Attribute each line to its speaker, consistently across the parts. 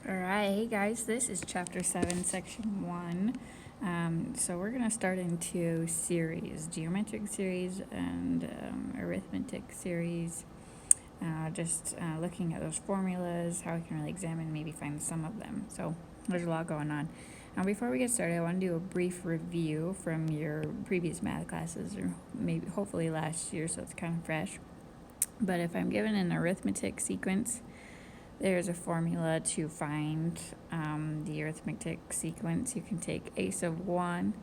Speaker 1: Alright, hey guys, this is chapter 7, section 1. So we're going to start into series, geometric series and arithmetic series. Just looking at those formulas, how we can really examine, maybe find some of them. So there's a lot going on. Now before we get started, I want to do a brief review from your previous math classes, or maybe hopefully last year, so it's kind of fresh. But if I'm given an arithmetic sequence, there's a formula to find the arithmetic sequence. You can take a sub 1,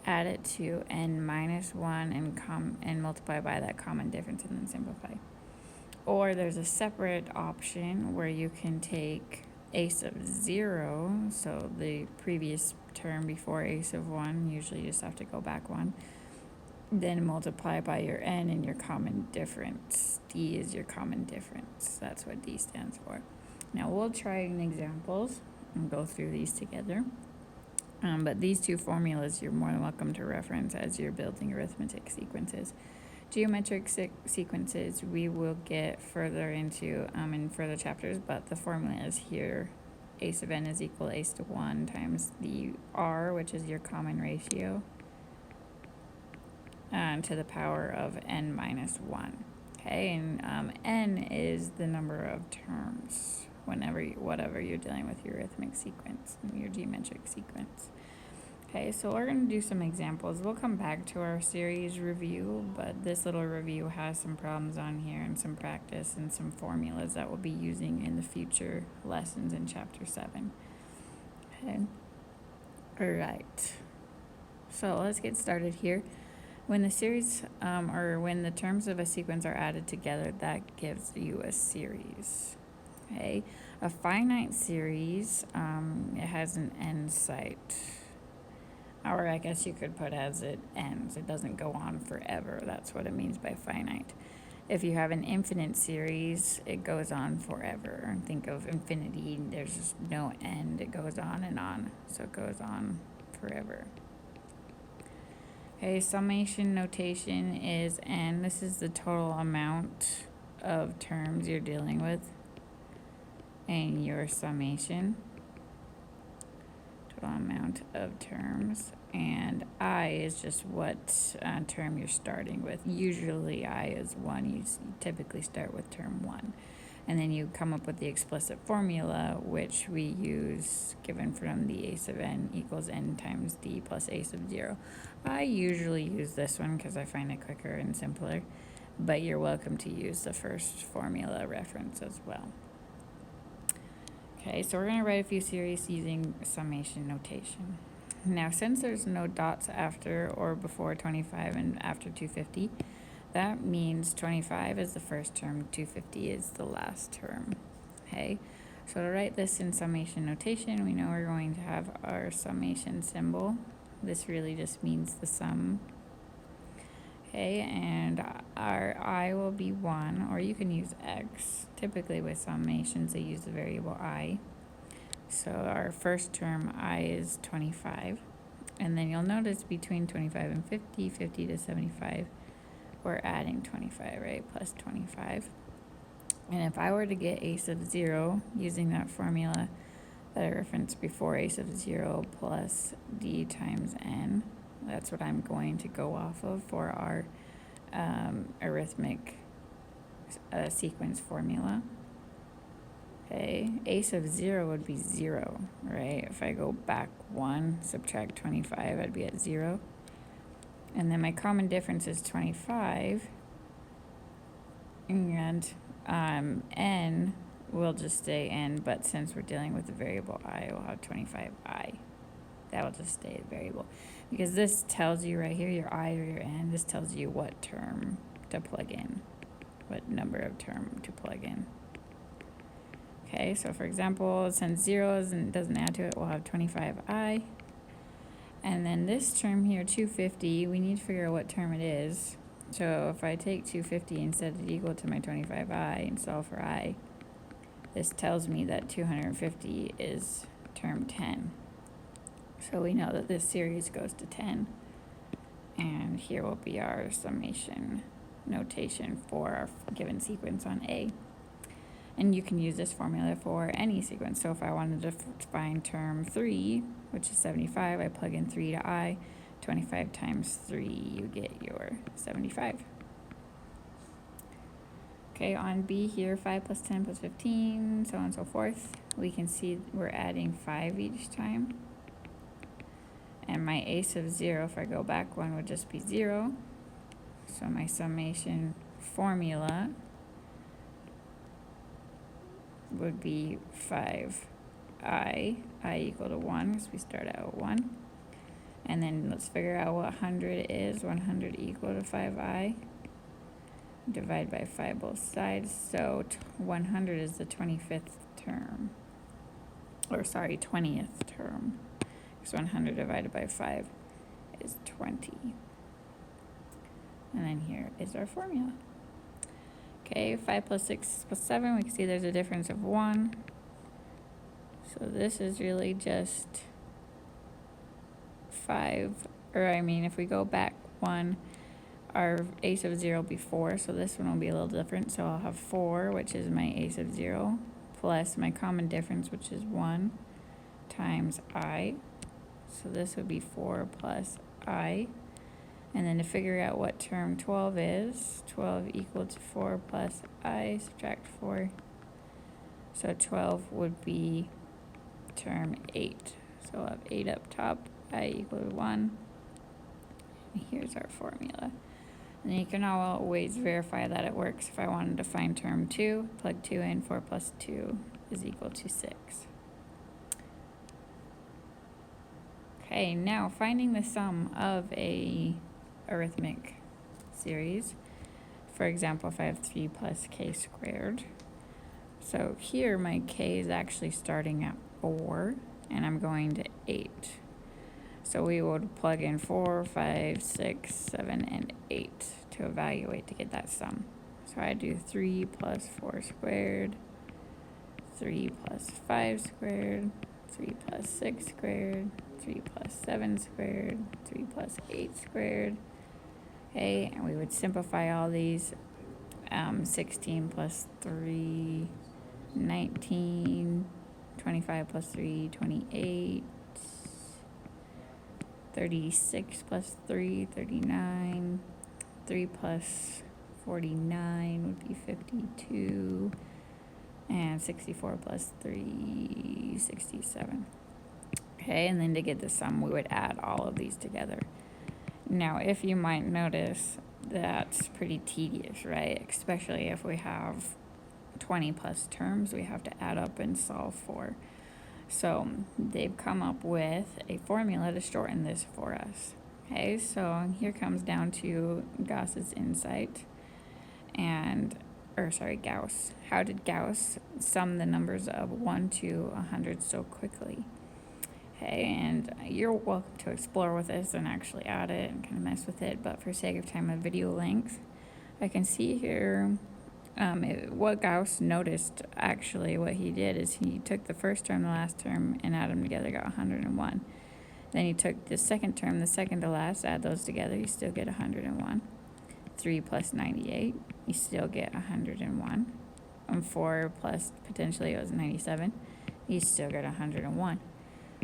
Speaker 1: add it to n minus 1, and multiply by that common difference and then simplify. Or there's a separate option where you can take a sub 0, so the previous term before a sub 1, usually you just have to go back 1, then multiply by your n and your common difference. D is your common difference. That's what D stands for. Now we'll try an examples and go through these together. But these two formulas you're more than welcome to reference as you're building arithmetic sequences. Geometric sequences we will get further into in further chapters, but the formula is here. A sub n is equal to a to 1 times the r, which is your common ratio, to the power of n minus 1. Okay, and n is the number of terms whatever you're dealing with your arithmetic sequence and your geometric sequence. Okay, so we're going to do some examples. We'll come back to our series review, but this little review has some problems on here and some practice and some formulas that we'll be using in the future lessons in chapter 7. Okay, all right, so let's get started here. When the series or when the terms of a sequence are added together, that gives you a series. Okay, a finite series, it has an end site, or I guess you could put as it ends. It doesn't go on forever. That's what it means by finite. If you have an infinite series, it goes on forever. Think of infinity, there's just no end. It goes on and on, so it goes on forever. Okay, summation notation is n. This is the total amount of terms you're dealing with in your summation. Total amount of terms. And I is just what term you're starting with. Usually I is 1. You typically start with term 1. And then you come up with the explicit formula, which we use given from the a sub n equals n times d plus a sub 0. I usually use this one because I find it quicker and simpler, but you're welcome to use the first formula reference as well. Okay, so we're going to write a few series using summation notation. Now, since there's no dots after or before 25 and after 250, that means 25 is the first term, 250 is the last term. Okay, so to write this in summation notation, we know we're going to have our summation symbol. This really just means the sum. Okay, and our I will be 1, or you can use x. Typically with summations, they use the variable I. So our first term, I, is 25. And then you'll notice between 25 and 50, 50 to 75, we're adding 25, right? Plus 25. And if I were to get a sub 0 using that formula that I referenced before, a sub 0 plus d times n, that's what I'm going to go off of for our arithmetic sequence formula. Okay, a sub 0 would be 0, right? If I go back 1, subtract 25, I'd be at 0. And then my common difference is 25, and n will just stay n, but since we're dealing with the variable I, we'll have 25i. That will just stay a variable, because this tells you right here, your I or your n, this tells you what term to plug in, what number of term to plug in. Okay, so for example, since 0 doesn't add to it, we'll have 25i. And then this term here, 250, we need to figure out what term it is. So if I take 250 and set it equal to my 25i and solve for I, this tells me that 250 is term 10. So we know that this series goes to 10. And here will be our summation notation for our given sequence on A. And you can use this formula for any sequence. So if I wanted to find term 3, which is 75, I plug in 3 to I. 25 times 3, you get your 75. Okay, on B here, 5 plus 10 plus 15, so on and so forth. We can see we're adding 5 each time. And my ace of 0, if I go back one, would just be 0. So my summation formula would be 5i, I equal to 1, because we start out at 1. And then let's figure out what 100 is. 100 equal to 5i. Divide by 5 both sides. So 100 is the 25th term. Or sorry, 20th term. So 100 divided by 5 is 20. And then here is our formula. Okay, 5 plus 6 plus 7, we can see there's a difference of 1. So this is really just 5, if we go back 1, our ace of 0 will be 4, so this one will be a little different. So I'll have 4, which is my ace of 0, plus my common difference, which is 1, times I. So this would be 4 plus I. And then to figure out what term 12 is, 12 equal to 4 plus I, subtract 4. So 12 would be term 8. So I'll have 8 up top, I equal to 1. And here's our formula. And you can always verify that it works. If I wanted to find term 2, plug 2 in, 4 plus 2 is equal to 6. Okay, now finding the sum of a arithmetic series. For example, if I have 3 plus k squared. So here my k is actually starting at 4, and I'm going to 8. So we would plug in 4, 5, 6, 7, and 8 to evaluate to get that sum. So I do 3 plus 4 squared, 3 plus 5 squared, 3 plus 6 squared, 3 plus 7 squared, 3 plus 8 squared. Okay, and we would simplify all these. 16 plus 3, 19, 25 plus 3, 28, 36 plus 3, 39, 3 plus 49 would be 52, and 64 plus 3, 67. Okay, and then to get the sum, we would add all of these together. Now, if you might notice, that's pretty tedious, right? Especially if we have 20 plus terms we have to add up and solve for. So they've come up with a formula to shorten this for us. Okay, so here comes down to Gauss's insight. Gauss. How did Gauss sum the numbers of 1 to 100 so quickly? Okay, and you're welcome to explore with this and actually add it and kind of mess with it, but for sake of time and video length, I can see here what Gauss noticed. Actually, what he did is he took the first term, the last term, and added them together, got 101. Then he took the second term, the second to last, add those together, you still get 101. 3 plus 98, you still get 101. And 4 plus, potentially it was 97, you still get 101.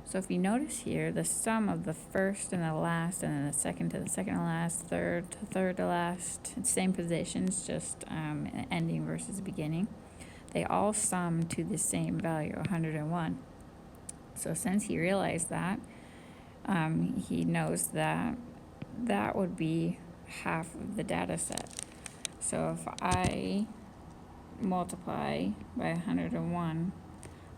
Speaker 1: So if you notice here, the sum of the first and the last, and then the second to the second to last, third to third to last, same positions, just ending versus beginning, they all sum to the same value, 101. So since he realized that, he knows that that would be half of the data set. So if I multiply by 101,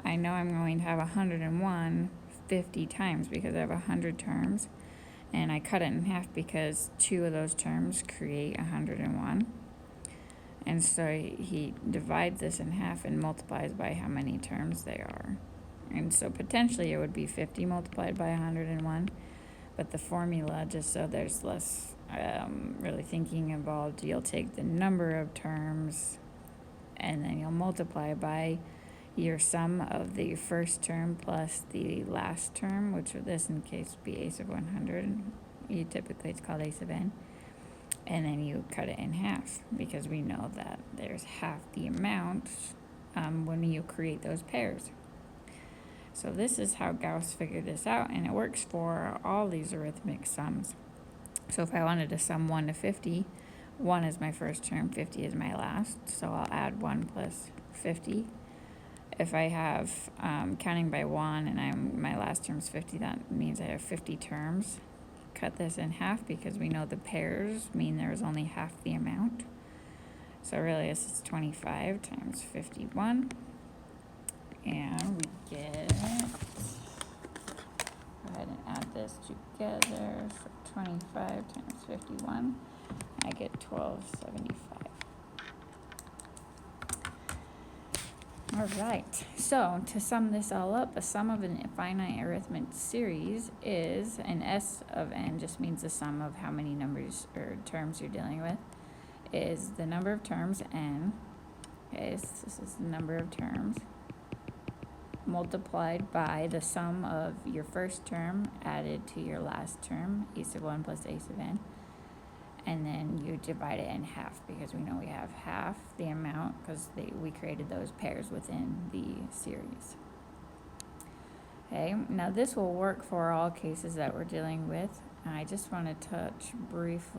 Speaker 1: I know I'm going to have 101 50 times because I have 100 terms, and I cut it in half because 2 of those terms create 101. And so he divides this in half and multiplies by how many terms they are. And so potentially it would be 50 multiplied by 101, but the formula, just so there's less really thinking involved, you'll take the number of terms and then you'll multiply by your sum of the first term plus the last term, which would this in case be ace of 100. Typically it's called ace of n. And then you cut it in half because we know that there's half the amount when you create those pairs. So this is how Gauss figured this out, and it works for all these arithmetic sums. So if I wanted to sum 1 to 50, 1 is my first term, 50 is my last, so I'll add 1 plus 50. If I have counting by 1 and my last term is 50, that means I have 50 terms. Cut this in half because we know the pairs mean there's only half the amount. So really this is 25 times 51. And we get, go ahead and add this together. So 25 times 51, I get 1275. All right, so to sum this all up, a sum of an finite arithmetic series is, an S of n just means the sum of how many numbers or terms you're dealing with, is the number of terms n, okay, so this is the number of terms, multiplied by the sum of your first term added to your last term, a sub 1 plus a sub n, and then you divide it in half because we know we have half the amount because we created those pairs within the series. Okay, now this will work for all cases that we're dealing with. I just want to touch briefly